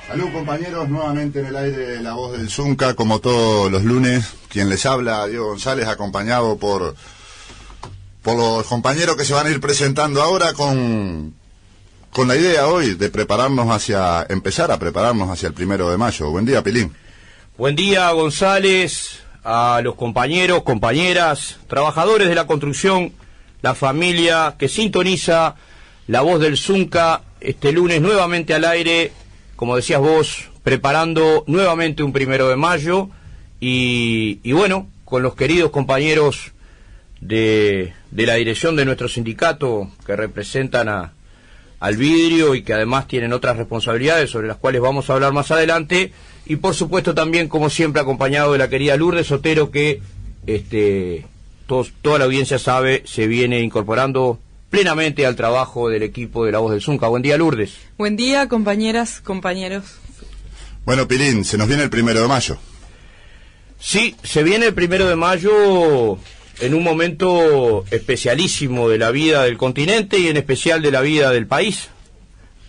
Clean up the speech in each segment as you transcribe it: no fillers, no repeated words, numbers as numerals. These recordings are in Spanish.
Salud, compañeros, nuevamente en el aire La Voz del Zunca, como todos los lunes. Quien les habla, Diego González, acompañado por los compañeros que se van a ir presentando ahora con la idea hoy de empezar a prepararnos hacia el 1 de mayo. Buen día, Pilín. Buen día, González, a los compañeros, compañeras, trabajadores de la construcción, la familia que sintoniza La Voz del Zunca este lunes nuevamente al aire, como decías vos, preparando nuevamente un 1 de mayo y bueno, con los queridos compañeros de la dirección de nuestro sindicato que representan al vidrio y que además tienen otras responsabilidades sobre las cuales vamos a hablar más adelante, y por supuesto también, como siempre, acompañado de la querida Lourdes Sotero, que toda la audiencia sabe, se viene incorporando plenamente al trabajo del equipo de La Voz del Zunca. Buen día, Lourdes. Buen día, compañeras, compañeros. Bueno, Pilín, se nos viene el 1 de mayo. Sí, se viene el 1 de mayo en un momento especialísimo de la vida del continente y en especial de la vida del país.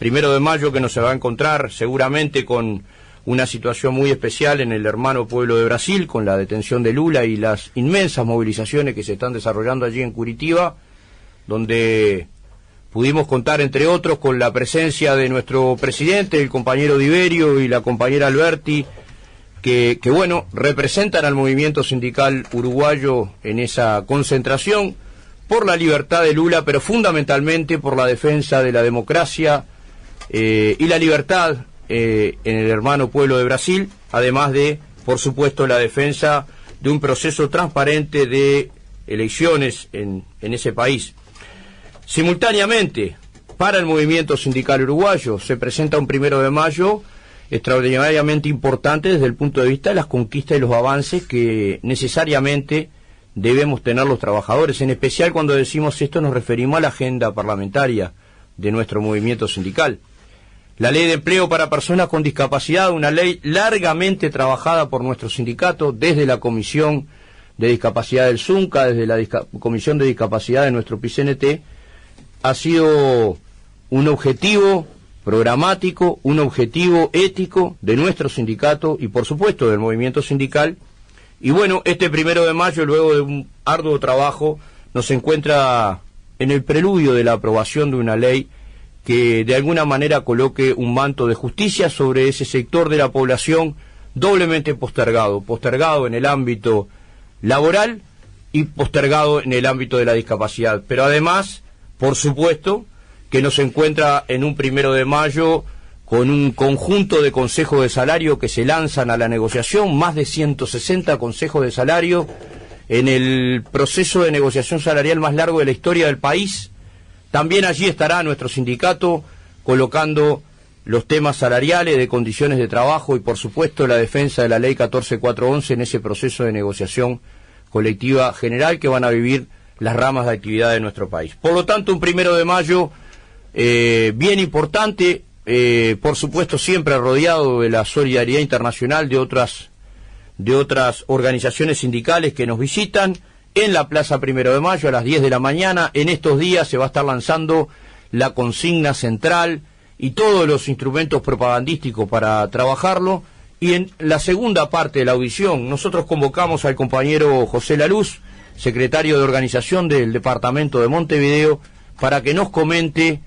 1 de mayo que nos se va a encontrar seguramente con una situación muy especial en el hermano pueblo de Brasil, con la detención de Lula y las inmensas movilizaciones que se están desarrollando allí en Curitiba, donde pudimos contar, entre otros, con la presencia de nuestro presidente, el compañero Diverio y la compañera Alberti, que bueno, representan al movimiento sindical uruguayo en esa concentración por la libertad de Lula, pero fundamentalmente por la defensa de la democracia y la libertad en el hermano pueblo de Brasil, además de, por supuesto, la defensa de un proceso transparente de elecciones en ese país. Simultáneamente, para el movimiento sindical uruguayo, se presenta un 1 de mayo extraordinariamente importante desde el punto de vista de las conquistas y los avances que necesariamente debemos tener los trabajadores. En especial, cuando decimos esto, nos referimos a la agenda parlamentaria de nuestro movimiento sindical. La ley de empleo para personas con discapacidad, una ley largamente trabajada por nuestro sindicato desde la Comisión de Discapacidad del Zunca, desde la Comisión de Discapacidad de nuestro PCNT, ha sido un objetivo programático, un objetivo ético de nuestro sindicato y por supuesto del movimiento sindical. Y bueno, este 1 de mayo, luego de un arduo trabajo, nos encuentra en el preludio de la aprobación de una ley que de alguna manera coloque un manto de justicia sobre ese sector de la población doblemente postergado en el ámbito laboral y postergado en el ámbito de la discapacidad, pero además, por supuesto, que nos encuentra en un 1 de mayo con un conjunto de consejos de salario que se lanzan a la negociación, más de 160 consejos de salario, en el proceso de negociación salarial más largo de la historia del país. También allí estará nuestro sindicato colocando los temas salariales, de condiciones de trabajo y, por supuesto, la defensa de la Ley 14411 en ese proceso de negociación colectiva general que van a vivir las ramas de actividad de nuestro país. Por lo tanto, un 1 de mayo bien importante, por supuesto siempre rodeado de la solidaridad internacional de otras organizaciones sindicales que nos visitan en la Plaza 1 de mayo a las 10 de la mañana. En estos días se va a estar lanzando la consigna central y todos los instrumentos propagandísticos para trabajarlo. Y en la segunda parte de la audición nosotros convocamos al compañero José Laluz, secretario de organización del departamento de Montevideo, para que nos comente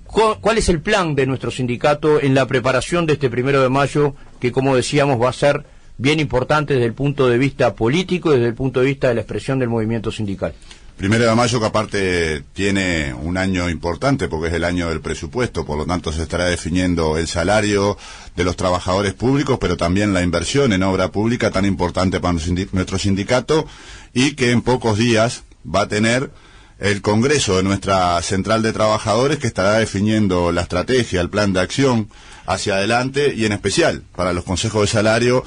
cuál es el plan de nuestro sindicato en la preparación de este 1 de mayo, que, como decíamos, va a ser bien importante desde el punto de vista político y desde el punto de vista de la expresión del movimiento sindical. 1 de mayo, que aparte tiene un año importante porque es el año del presupuesto, por lo tanto se estará definiendo el salario de los trabajadores públicos, pero también la inversión en obra pública tan importante para nuestro sindicato, y que en pocos días va a tener el Congreso de nuestra Central de Trabajadores, que estará definiendo la estrategia, el plan de acción hacia adelante, y en especial para los consejos de salario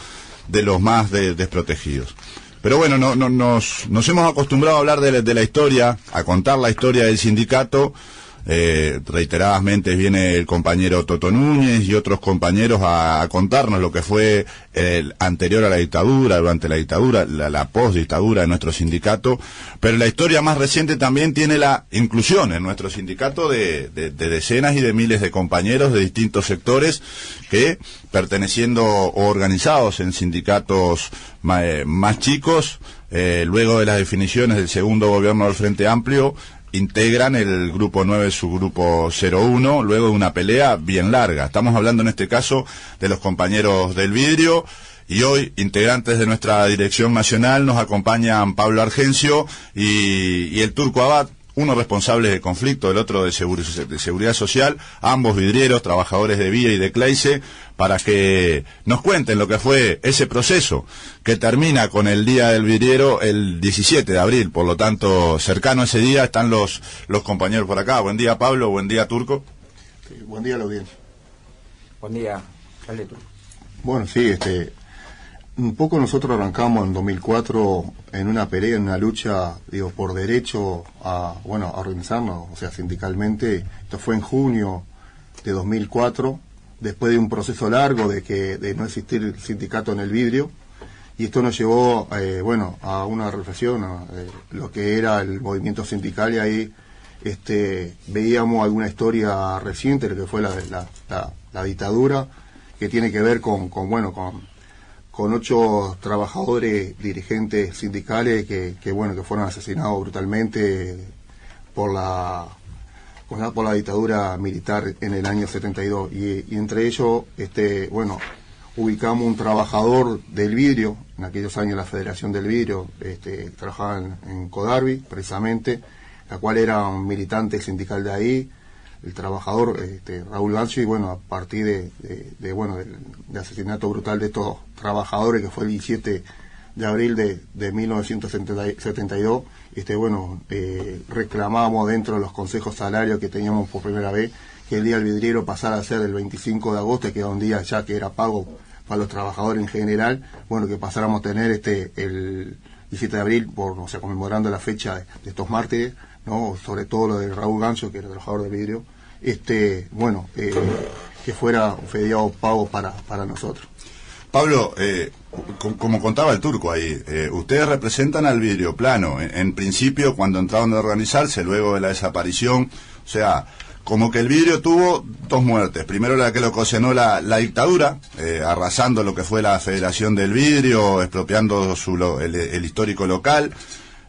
de los más desprotegidos. Pero bueno, nos hemos acostumbrado a hablar de la historia, a contar la historia del sindicato, reiteradamente viene el compañero Toto Núñez y otros compañeros a contarnos lo que fue el anterior a la dictadura, durante la dictadura, la post-dictadura de nuestro sindicato, pero la historia más reciente también tiene la inclusión en nuestro sindicato de decenas y de miles de compañeros de distintos sectores que, perteneciendo o organizados en sindicatos más chicos, luego de las definiciones del segundo gobierno del Frente Amplio, integran el grupo 9, subgrupo 01, luego de una pelea bien larga. Estamos hablando en este caso de los compañeros del vidrio, y hoy, integrantes de nuestra dirección nacional, nos acompañan Pablo Argencio y el Turco Abad, uno responsable de conflicto, el otro de seguridad social, ambos vidrieros, trabajadores de Vía y de Cleice, para que nos cuenten lo que fue ese proceso, que termina con el Día del Vidriero el 17 de abril, por lo tanto, cercano a ese día están los compañeros por acá. Buen día, Pablo, buen día, Turco. Sí, buen día a la audiencia. Buen día, dale, Turco. Bueno, sí, un poco nosotros arrancamos en 2004 en una pelea, en una lucha, por derecho a organizarnos, o sea, sindicalmente. Esto fue en junio de 2004, después de un proceso largo de no existir el sindicato en el vidrio, y esto nos llevó, a una reflexión, lo que era el movimiento sindical, y ahí veíamos alguna historia reciente, lo que fue la dictadura, que tiene que ver con 8 trabajadores dirigentes sindicales que fueron asesinados brutalmente por la dictadura militar en el año 72, y entre ellos ubicamos un trabajador del vidrio, en aquellos años la Federación del Vidrio, trabajaba en Codarbi precisamente, la cual era un militante sindical de ahí, el trabajador Raúl Gancho, y a partir del asesinato brutal de estos trabajadores, que fue el 17 de abril de 1972, reclamamos dentro de los consejos salarios que teníamos por primera vez que el Día del Vidriero pasara a ser el 25 de agosto, que era un día ya que era pago para los trabajadores en general, que pasáramos a tener el 17 de abril, conmemorando la fecha de estos mártires, ¿no? Sobre todo lo de Raúl Gancho, que era trabajador de vidrio, que fuera un feriado pago para nosotros. Pablo, como contaba el Turco ahí, ustedes representan al vidrio plano. En principio, cuando entraron a organizarse, luego de la desaparición, o sea, como que el vidrio tuvo 2 muertes. Primero la que lo ocasionó la dictadura, arrasando lo que fue la Federación del Vidrio, expropiando el histórico local,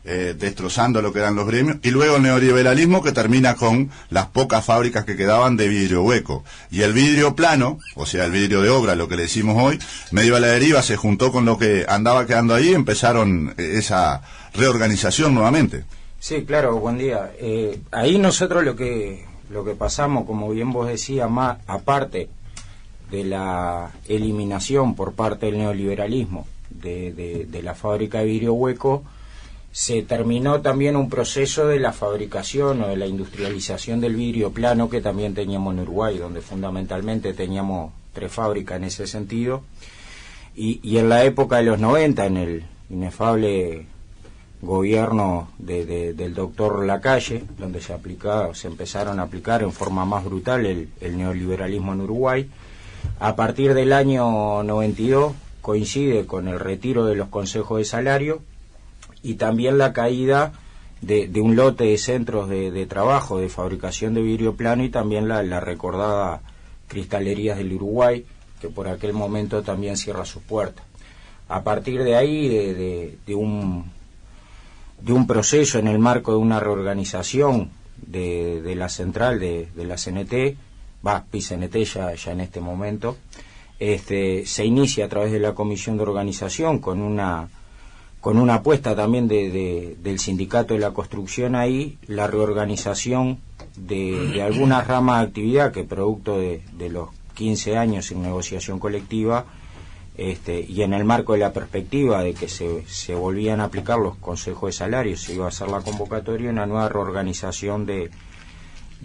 destrozando lo que eran los gremios, y luego el neoliberalismo, que termina con las pocas fábricas que quedaban de vidrio hueco, y el vidrio plano, o sea el vidrio de obra, lo que le decimos hoy, medio a la deriva, se juntó con lo que andaba quedando ahí, y empezaron esa reorganización nuevamente. Sí, claro, buen día. Ahí nosotros lo que pasamos, como bien vos decías, más aparte de la eliminación por parte del neoliberalismo de la fábrica de vidrio hueco, se terminó también un proceso de la fabricación o de la industrialización del vidrio plano que también teníamos en Uruguay, donde fundamentalmente teníamos 3 fábricas en ese sentido, y en la época de los 90, en el inefable gobierno del doctor Lacalle, donde se empezaron a aplicar en forma más brutal el neoliberalismo en Uruguay. A partir del año 92 coincide con el retiro de los consejos de salario y también la caída de un lote de centros de trabajo de fabricación de vidrio plano, y también la recordada Cristalerías del Uruguay, que por aquel momento también cierra sus puertas. A partir de ahí, de un proceso en el marco de una reorganización de la central de la CNT, PICNT ya en este momento, se inicia a través de la comisión de organización con una apuesta también del sindicato de la construcción ahí, la reorganización de algunas ramas de actividad que producto de los 15 años sin negociación colectiva, y en el marco de la perspectiva de que se volvían a aplicar los consejos de salarios, se iba a hacer la convocatoria, una nueva reorganización de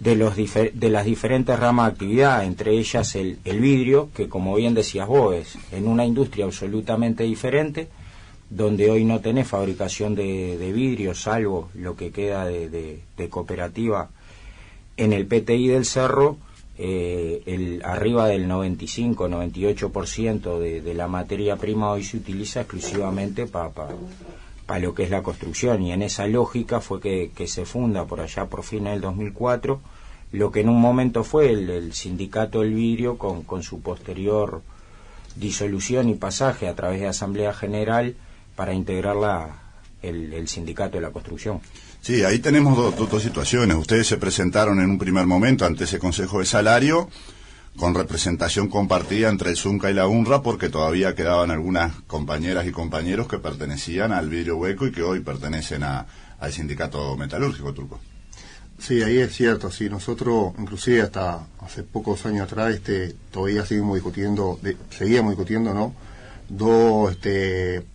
las diferentes ramas de actividad, entre ellas el vidrio, que como bien decías vos, es en una industria absolutamente diferente, donde hoy no tenés fabricación de vidrio, salvo lo que queda de cooperativa en el PTI del Cerro, arriba del 95-98% de la materia prima hoy se utiliza exclusivamente para lo que es la construcción, y en esa lógica fue que se funda por allá por fines del 2004 lo que en un momento fue el Sindicato del Vidrio, con su posterior disolución y pasaje a través de Asamblea General para integrar el Sindicato de la Construcción. Sí, ahí tenemos dos situaciones. Ustedes se presentaron en un primer momento ante ese Consejo de Salario con representación compartida entre el Zunca y la UNRWA, porque todavía quedaban algunas compañeras y compañeros que pertenecían al Vidrio Hueco y que hoy pertenecen al Sindicato Metalúrgico, Turco. Sí, ahí es cierto. Sí, nosotros, inclusive hasta hace pocos años atrás, todavía seguimos discutiendo, ¿no? Dos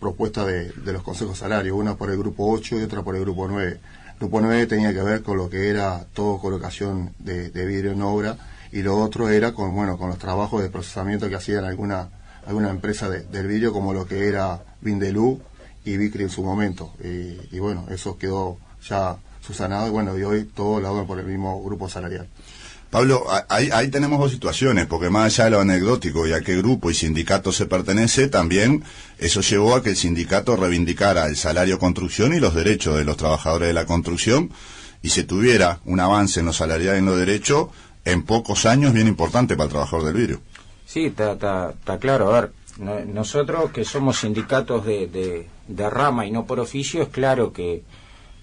propuestas de los consejos salarios, una por el grupo 8 y otra por el grupo 9. El grupo 9 tenía que ver con lo que era todo colocación de vidrio en obra, y lo otro era con los trabajos de procesamiento que hacían alguna empresa del vidrio, como lo que era Vindelú y Vicri en su momento. Y bueno, eso quedó ya subsanado, y hoy todo lo hago por el mismo grupo salarial. Pablo, ahí tenemos dos situaciones, porque más allá de lo anecdótico y a qué grupo y sindicato se pertenece, también eso llevó a que el sindicato reivindicara el salario construcción y los derechos de los trabajadores de la construcción, y se tuviera un avance en los salariales y en los derechos en pocos años bien importante para el trabajador del vidrio. Sí, está claro. A ver, nosotros que somos sindicatos de rama y no por oficio, es claro que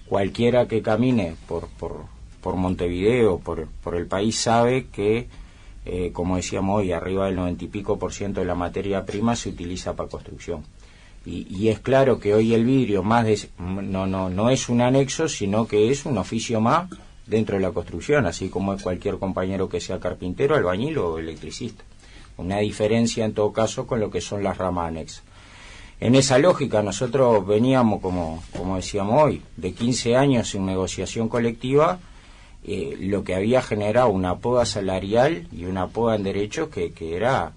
cualquiera que camine por Montevideo, por el país, sabe que, como decíamos hoy, arriba del 90 y pico % de la materia prima se utiliza para construcción. Y es claro que hoy el vidrio no es un anexo, sino que es un oficio más dentro de la construcción, así como es cualquier compañero que sea carpintero, albañil o electricista. Una diferencia en todo caso con lo que son las ramas anexas. En esa lógica nosotros veníamos, como decíamos hoy, de 15 años en negociación colectiva, lo que había generado una poda salarial y una poda en derechos que era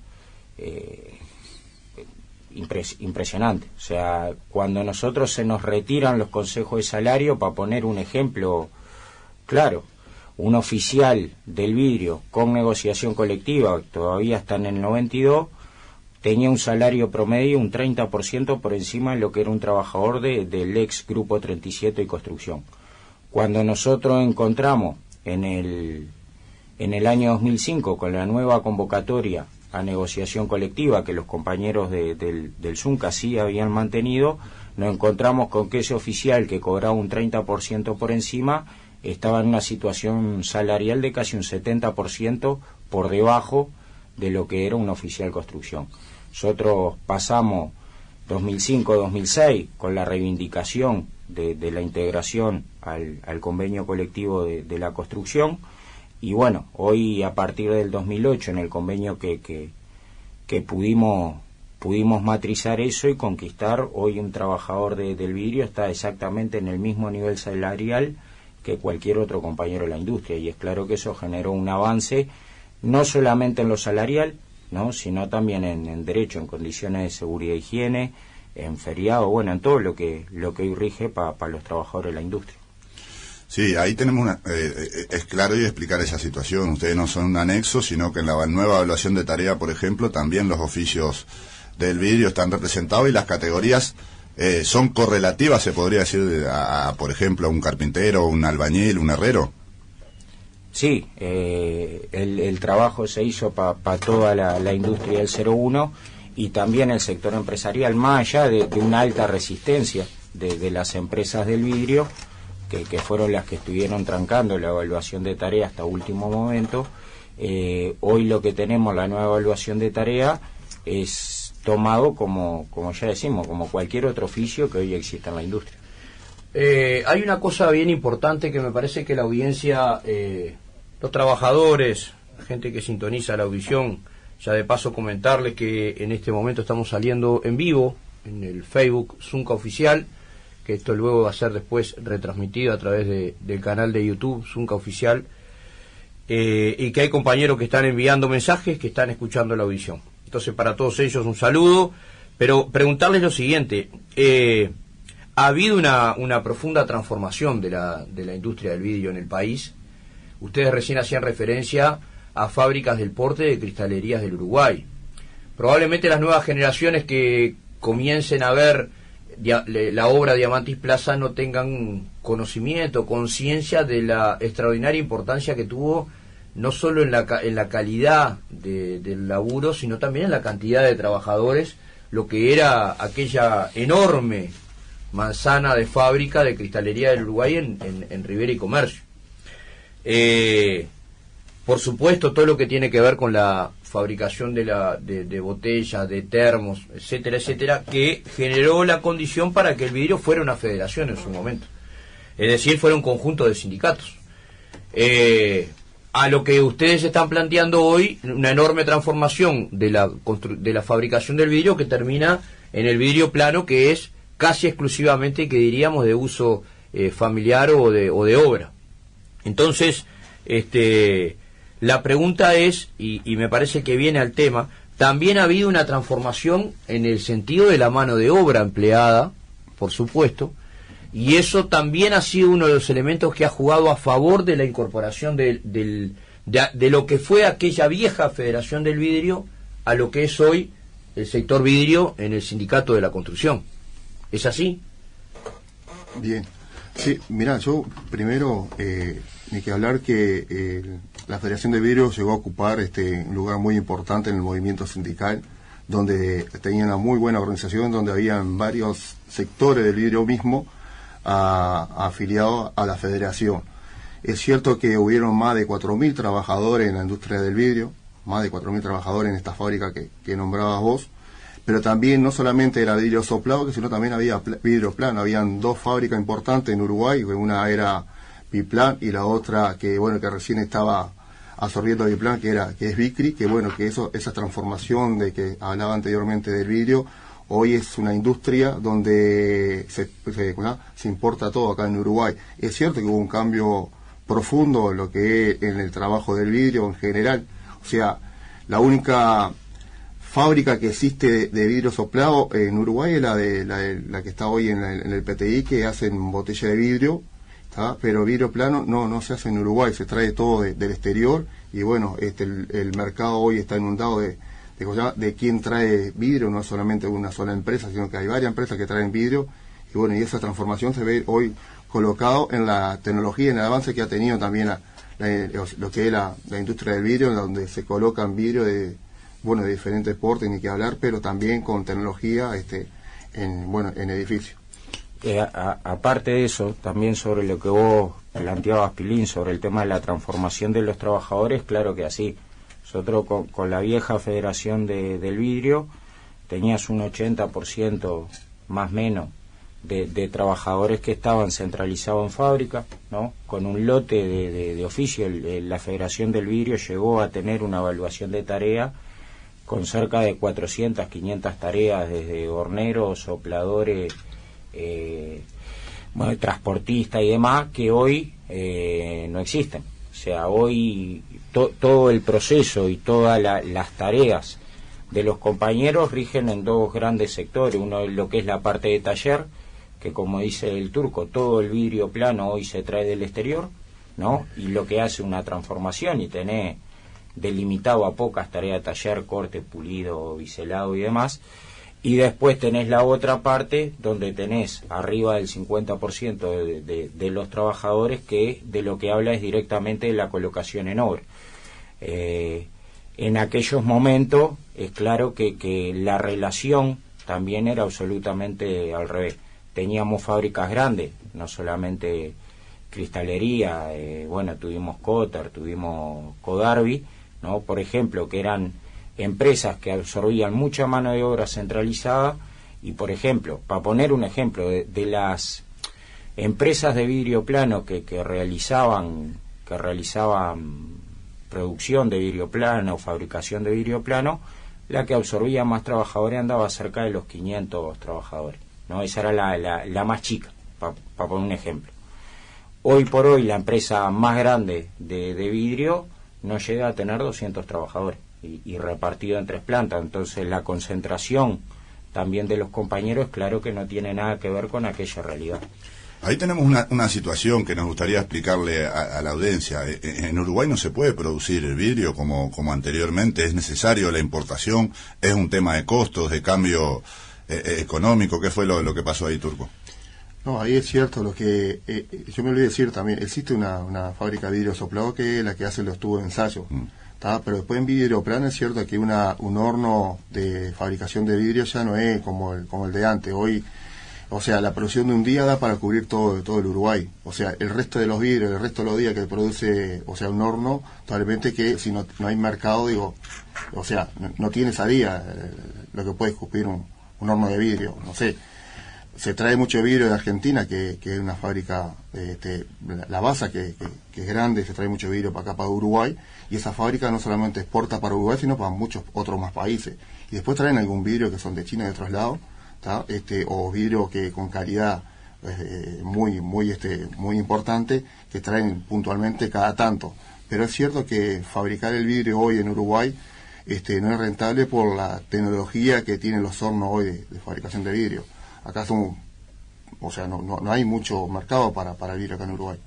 impresionante. O sea, cuando nosotros se nos retiran los consejos de salario, para poner un ejemplo claro, un oficial del vidrio con negociación colectiva, todavía está en el 92, tenía un salario promedio un 30% por encima de lo que era un trabajador del ex Grupo 37 y Construcción. Cuando nosotros encontramos en el año 2005, con la nueva convocatoria a negociación colectiva que los compañeros del Zunca sí habían mantenido, nos encontramos con que ese oficial que cobraba un 30% por encima estaba en una situación salarial de casi un 70% por debajo de lo que era un oficial construcción. Nosotros pasamos 2005-2006 con la reivindicación de la integración al convenio colectivo de la construcción, y bueno, hoy a partir del 2008 en el convenio que pudimos matrizar eso y conquistar, hoy un trabajador del vidrio está exactamente en el mismo nivel salarial que cualquier otro compañero de la industria, y es claro que eso generó un avance no solamente en lo salarial, ¿no?, sino también en derecho, en condiciones de seguridad e higiene, en feriado, en todo lo que hoy rige para los trabajadores de la industria. Sí, ahí tenemos es claro y explicar esa situación. Ustedes no son un anexo, sino que en la nueva evaluación de tarea, por ejemplo, también los oficios del vidrio están representados, y las categorías son correlativas, se podría decir, por ejemplo, a un carpintero, un albañil, un herrero. Sí, el trabajo se hizo para toda la industria del 01 y también el sector empresarial, más allá de una alta resistencia de las empresas del vidrio, que fueron las que estuvieron trancando la evaluación de tarea hasta último momento. Hoy lo que tenemos, la nueva evaluación de tarea, es tomado como ya decimos, como cualquier otro oficio que hoy existe en la industria. Hay una cosa bien importante que me parece que la audiencia, los trabajadores, la gente que sintoniza la audición, ya de paso comentarles que en este momento estamos saliendo en vivo en el Facebook Zunca Oficial, que esto luego va a ser después retransmitido a través del canal de YouTube Zunca Oficial, y que hay compañeros que están enviando mensajes, que están escuchando la audición. Entonces, para todos ellos un saludo, pero preguntarles lo siguiente: ha habido una profunda transformación de la industria del vidrio en el país. Ustedes recién hacían referencia a fábricas del porte de Cristalerías del Uruguay. Probablemente las nuevas generaciones que comiencen a ver la obra Diamantis Plaza no tengan conocimiento, conciencia de la extraordinaria importancia que tuvo, no solo en la calidad del laburo, sino también en la cantidad de trabajadores, lo que era aquella enorme manzana de fábrica de Cristalería del Uruguay en Rivera y Comercio. Por supuesto, todo lo que tiene que ver con la fabricación de botellas, de termos, etcétera, etcétera, que generó la condición para que el vidrio fuera una federación en su momento. Es decir, fuera un conjunto de sindicatos. A lo que ustedes están planteando hoy, una enorme transformación de la fabricación del vidrio que termina en el vidrio plano, que es casi exclusivamente, que diríamos, de uso familiar o de obra. Entonces, la pregunta es, y me parece que viene al tema, también ha habido una transformación en el sentido de la mano de obra empleada, por supuesto, y eso también ha sido uno de los elementos que ha jugado a favor de la incorporación de lo que fue aquella vieja Federación del Vidrio a lo que es hoy el sector vidrio en el Sindicato de la Construcción. ¿Es así? Bien. Sí, mirá, yo primero, ni que hablar que la Federación de Vidrio llegó a ocupar un lugar muy importante en el movimiento sindical, donde tenía una muy buena organización, donde habían varios sectores del vidrio mismo afiliados a la Federación. Es cierto que hubieron más de 4.000 trabajadores en la industria del vidrio, más de 4.000 trabajadores en esta fábrica que nombrabas vos, pero también no solamente era vidrio soplado, sino también había vidrio plano. Habían dos fábricas importantes en Uruguay, una era Biplan y la otra que recién estaba absorbiendo Biplan, que es Vicri, que esa transformación de que hablaba anteriormente del vidrio, hoy es una industria donde se importa todo acá en Uruguay. Es cierto que hubo un cambio profundo en lo que es en el trabajo del vidrio en general. O sea, la única fábrica que existe de vidrio soplado en Uruguay es la que está hoy en el PTI, que hacen botella de vidrio, ¿tá? Pero vidrio plano no se hace en Uruguay, se trae todo del exterior, y el mercado hoy está inundado de quién trae vidrio, no solamente una sola empresa, sino que hay varias empresas que traen vidrio, y esa transformación se ve hoy colocado en la tecnología, en el avance que ha tenido también lo que es la industria del vidrio, en donde se colocan vidrio de diferentes portes, ni que hablar, pero también con tecnología en edificios. Aparte de eso, también sobre lo que vos planteabas, Pilín, sobre el tema de la transformación de los trabajadores, claro que así. Nosotros con la vieja Federación del Vidrio tenías un 80% más o menos de trabajadores que estaban centralizados en fábrica, ¿no? Con un lote de oficio. La Federación del Vidrio llegó a tener una evaluación de tarea con cerca de 400, 500 tareas, desde horneros, sopladores, transportistas y demás, que hoy no existen. O sea, hoy todo el proceso y todas las tareas de los compañeros rigen en dos grandes sectores. Uno es lo que es la parte de taller, que como dice el turco, todo el vidrio plano hoy se trae del exterior, ¿no? Y lo que hace una transformación y tenés delimitado a pocas tareas de taller, corte, pulido, biselado y demás. Y después tenés la otra parte donde tenés arriba del 50% de los trabajadores que de lo que habla es directamente de la colocación en obra. En aquellos momentos es claro que la relación también era absolutamente al revés. Teníamos fábricas grandes, no solamente cristalería, tuvimos Cotter, tuvimos Codarbi, ¿no? Por ejemplo, que eran empresas que absorbían mucha mano de obra centralizada. Y por ejemplo, para poner un ejemplo de las empresas de vidrio plano que realizaban producción de vidrio plano, fabricación de vidrio plano, la que absorbía más trabajadores andaba cerca de los 500 trabajadores, ¿no? Esa era la más chica, para poner un ejemplo. Hoy por hoy la empresa más grande de vidrio no llega a tener 200 trabajadores y repartido en 3 plantas. Entonces la concentración también de los compañeros, claro que no tiene nada que ver con aquella realidad. Ahí tenemos una situación que nos gustaría explicarle a la audiencia. En Uruguay no se puede producir el vidrio como anteriormente, es necesario la importación, es un tema de costos, de cambio económico. ¿Qué fue lo que pasó ahí, Turco? No, ahí es cierto lo que yo me olvidé decir también. Existe una fábrica de vidrio soplado que es la que hace los tubos de ensayo. Pero después en vidrio plano es cierto que un horno de fabricación de vidrio ya no es como el de antes. Hoy, o sea, la producción de un día da para cubrir todo el Uruguay. O sea, el resto de los vidrios, el resto de los días que produce, o sea, un horno, probablemente que si no hay mercado, digo, o sea, no tiene salida lo que puede escupir un horno de vidrio, no sé. Se trae mucho vidrio de Argentina, que es una fábrica, la Basa, que es grande, se trae mucho vidrio para acá, para Uruguay, y esa fábrica no solamente exporta para Uruguay, sino para muchos otros más países. Y después traen algún vidrio que son de China y de otros lados, o vidrio que con calidad muy importante, que traen puntualmente cada tanto. Pero es cierto que fabricar el vidrio hoy en Uruguay no es rentable por la tecnología que tienen los hornos hoy de fabricación de vidrio. Acá o sea, no hay mucho mercado para el vidrio acá en Uruguay.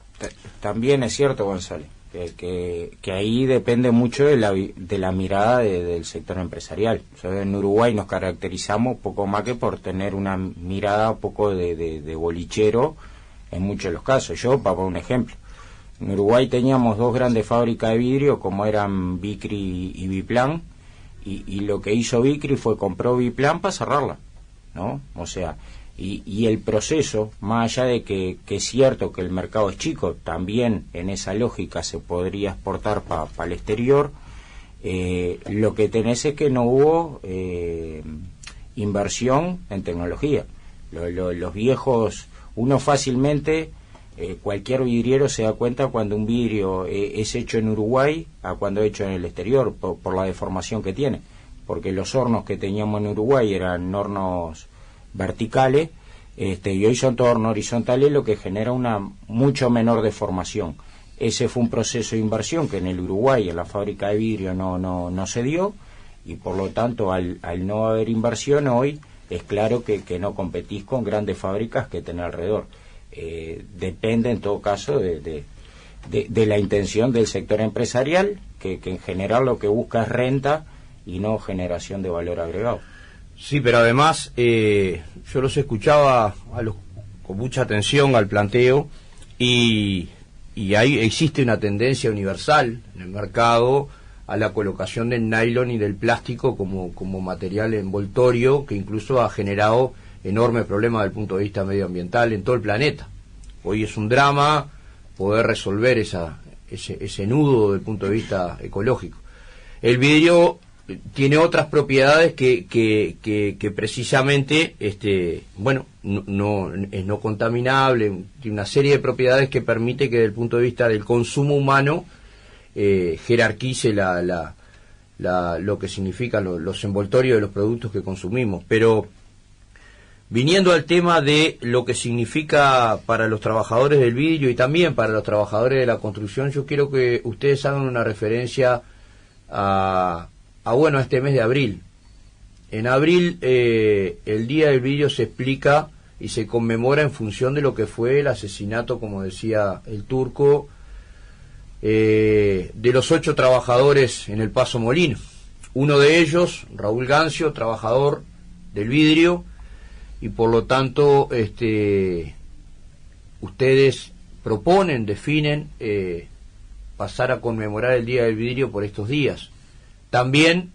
También es cierto, González, que ahí depende mucho de la mirada del sector empresarial. O sea, en Uruguay nos caracterizamos poco más que por tener una mirada un poco de bolichero en muchos de los casos. Yo, para poner un ejemplo, en Uruguay teníamos dos grandes fábricas de vidrio, como eran Vicry y Biplan, y lo que hizo Vicry fue compró Biplan para cerrarla, ¿no? O sea, y el proceso, más allá de que es cierto que el mercado es chico, también en esa lógica se podría exportar para el exterior. Lo que tenés es que no hubo inversión en tecnología. Los viejos, uno fácilmente, cualquier vidriero se da cuenta cuando un vidrio es hecho en Uruguay a cuando es hecho en el exterior, por la deformación que tiene, porque los hornos que teníamos en Uruguay eran hornos verticales, y hoy son todos hornos horizontales, lo que genera una mucho menor deformación. Ese fue un proceso de inversión que en el Uruguay, en la fábrica de vidrio, no se dio, y por lo tanto, al no haber inversión hoy, es claro que no competís con grandes fábricas que tenés alrededor. Depende en todo caso de la intención del sector empresarial, que en general lo que busca es renta y no generación de valor agregado. Sí, pero además yo los escuchaba con mucha atención al planteo, y ahí existe una tendencia universal en el mercado a la colocación del nylon y del plástico como material envoltorio, que incluso ha generado enormes problemas desde el punto de vista medioambiental en todo el planeta. Hoy es un drama poder resolver ese nudo desde el punto de vista ecológico. El vidrio tiene otras propiedades que precisamente no es no contaminable, tiene una serie de propiedades que permite que desde el punto de vista del consumo humano jerarquice lo que significan los envoltorios de los productos que consumimos. Pero viniendo al tema de lo que significa para los trabajadores del vidrio y también para los trabajadores de la construcción, yo quiero que ustedes hagan una referencia a este mes de abril. En abril el Día del Vidrio se explica y se conmemora en función de lo que fue el asesinato, como decía el Turco, de los 8 trabajadores en el Paso Molino. Uno de ellos, Raúl Gancio, trabajador del vidrio, y por lo tanto ustedes definen pasar a conmemorar el Día del Vidrio por estos días. También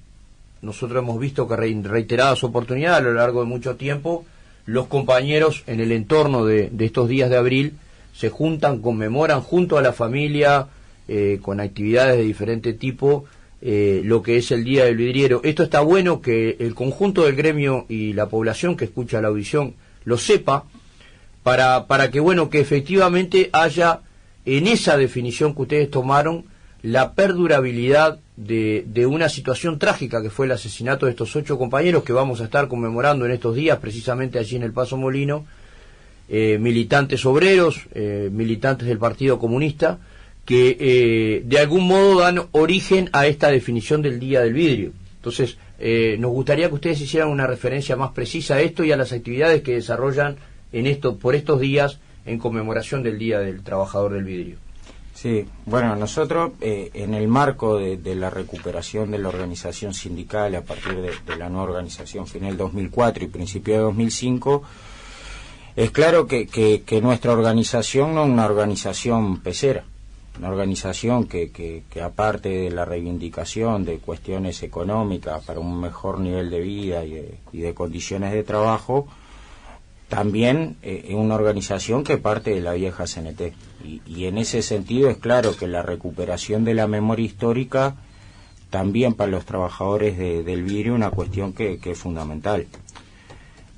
nosotros hemos visto que reiteradas oportunidades a lo largo de mucho tiempo, los compañeros en el entorno de estos días de abril se juntan, conmemoran junto a la familia, con actividades de diferente tipo, lo que es el Día del Vidriero. Esto está bueno que el conjunto del gremio y la población que escucha la audición lo sepa, para que efectivamente haya en esa definición que ustedes tomaron la perdurabilidad de una situación trágica que fue el asesinato de estos 8 compañeros que vamos a estar conmemorando en estos días, precisamente allí en el Paso Molino, militantes obreros, militantes del Partido Comunista, que de algún modo dan origen a esta definición del Día del Vidrio. Entonces, nos gustaría que ustedes hicieran una referencia más precisa a esto y a las actividades que desarrollan por estos días en conmemoración del Día del Trabajador del Vidrio. Sí, bueno, nosotros en el marco de la recuperación de la organización sindical a partir de la nueva organización final 2004 y principio de 2005, es claro que nuestra organización no es una organización pesera, una organización que aparte de la reivindicación de cuestiones económicas para un mejor nivel de vida y de condiciones de trabajo, también es una organización que parte de la vieja CNT. Y en ese sentido es claro que la recuperación de la memoria histórica también para los trabajadores del vidrio es una cuestión que es fundamental.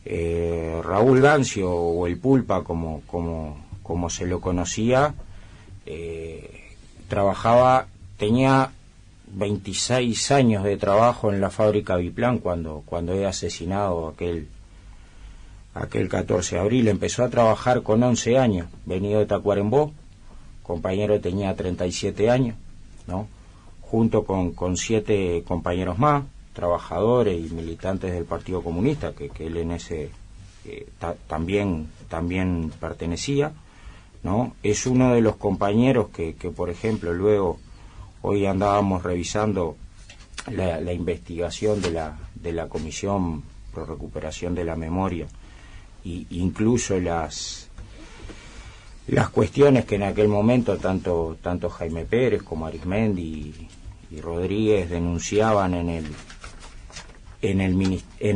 Raúl Gancio, o el Pulpa como se lo conocía, tenía 26 años de trabajo en la fábrica Biplan cuando era asesinado aquel 14 de abril. Empezó a trabajar con 11 años, venido de Tacuarembó, compañero tenía 37 años, ¿no? Junto con 7 compañeros más, trabajadores y militantes del Partido Comunista, que él en ese también pertenecía, ¿no? Es uno de los compañeros que por ejemplo, luego, hoy andábamos revisando la investigación de la Comisión por Recuperación de la Memoria, y incluso las cuestiones que en aquel momento tanto Jaime Pérez como Arismendi y Rodríguez denunciaban en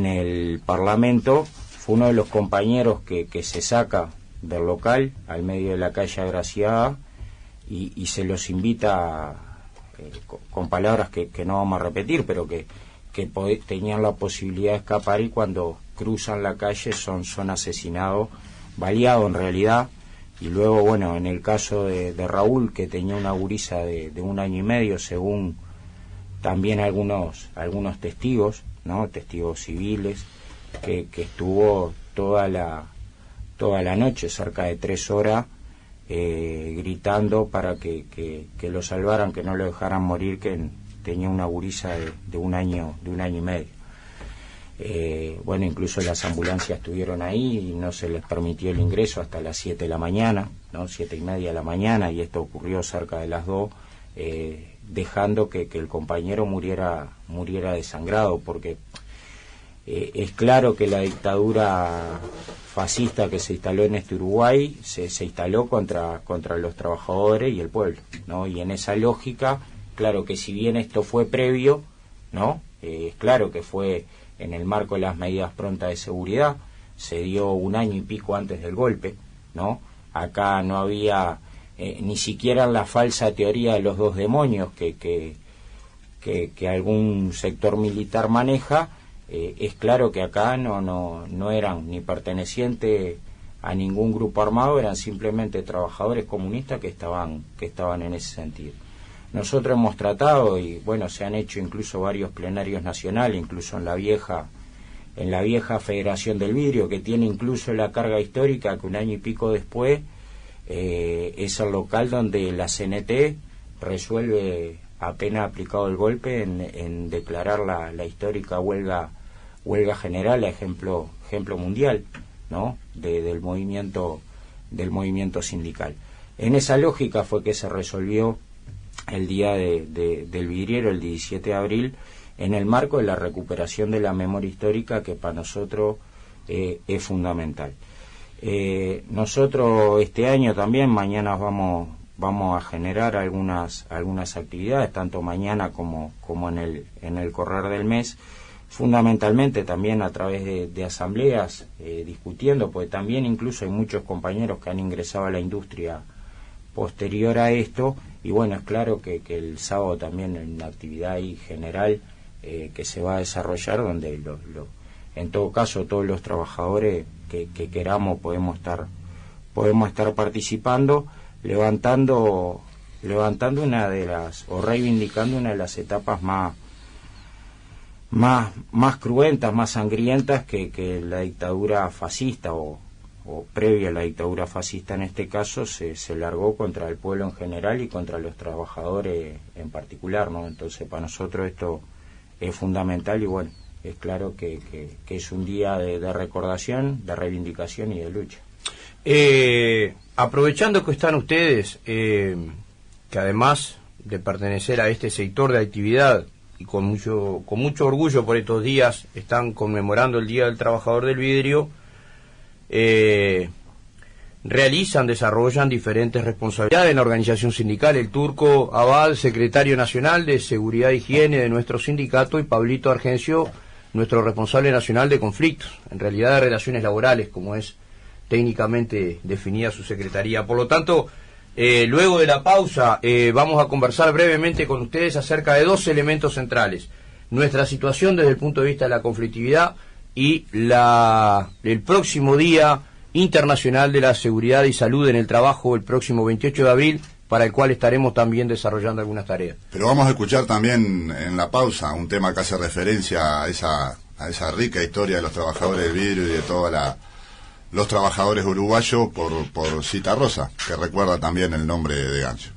el Parlamento. Fue uno de los compañeros que se saca del local al medio de la calle Agraciada y se los invita con palabras que no vamos a repetir, pero que tenían la posibilidad de escapar, y cuando cruzan la calle son asesinados, baleados en realidad. Y luego, bueno, en el caso de Raúl, que tenía una gurisa de 1 año y medio, según también algunos testigos, ¿no? Testigos civiles, que estuvo toda la noche, cerca de 3 horas, gritando para que lo salvaran, que no lo dejaran morir, que tenía una gurisa de 1 año y medio. Bueno, incluso las ambulancias estuvieron ahí y no se les permitió el ingreso hasta las 7 de la mañana, ¿no? 7:30 de la mañana, y esto ocurrió cerca de las 2, dejando que el compañero muriera desangrado, porque es claro que la dictadura fascista que se instaló en este Uruguay se instaló contra los trabajadores y el pueblo, ¿no? Y en esa lógica, claro que si bien esto fue previo, ¿no? Es claro que fue en el marco de las medidas prontas de seguridad, se dio 1 año y pico antes del golpe, ¿no? Acá no había ni siquiera la falsa teoría de los 2 demonios que algún sector militar maneja. Es claro que acá no eran ni pertenecientes a ningún grupo armado, eran simplemente trabajadores comunistas que estaban en ese sentido. Nosotros hemos tratado, y bueno, se han hecho incluso varios plenarios nacionales, incluso en la vieja Federación del Vidrio, que tiene incluso la carga histórica que 1 año y pico después es el local donde la CNT resuelve, apenas aplicado el golpe, en declarar la histórica huelga general, a ejemplo mundial, ¿no? del movimiento sindical. En esa lógica fue que se resolvió el día del vidriero, el 17 de abril, en el marco de la recuperación de la memoria histórica, que para nosotros es fundamental. Nosotros este año también, mañana vamos a generar algunas actividades, tanto mañana como en el correr del mes, fundamentalmente también a través de asambleas, discutiendo, porque también incluso hay muchos compañeros que han ingresado a la industria posterior a esto, y bueno, es claro que el sábado también hay una actividad ahí general que se va a desarrollar, donde en todo caso todos los trabajadores que queramos podemos estar participando, levantando una de las, o reivindicando una de las etapas más cruentas, más sangrientas que la dictadura fascista o previa a la dictadura fascista en este caso se largó contra el pueblo en general y contra los trabajadores en particular, ¿no? Entonces para nosotros esto es fundamental, y bueno, es claro que es un día de recordación, de reivindicación y de lucha. Aprovechando que están ustedes, que además de pertenecer a este sector de actividad y con mucho orgullo por estos días están conmemorando el Día del Trabajador del Vidrio, desarrollan diferentes responsabilidades en la organización sindical. El Turco Abad, secretario nacional de Seguridad e Higiene de nuestro sindicato, y Pablito Argencio, nuestro responsable nacional de conflictos, en realidad de relaciones laborales, como es técnicamente definida su secretaría. Por lo tanto, luego de la pausa vamos a conversar brevemente con ustedes acerca de dos elementos centrales: nuestra situación desde el punto de vista de la conflictividad y el próximo Día Internacional de la Seguridad y Salud en el Trabajo, el próximo 28 de abril, para el cual estaremos también desarrollando algunas tareas. Pero vamos a escuchar también en la pausa un tema que hace referencia a esa rica historia de los trabajadores del vidrio y de todos los trabajadores uruguayos por Citarrosa, que recuerda también el nombre de Gancho.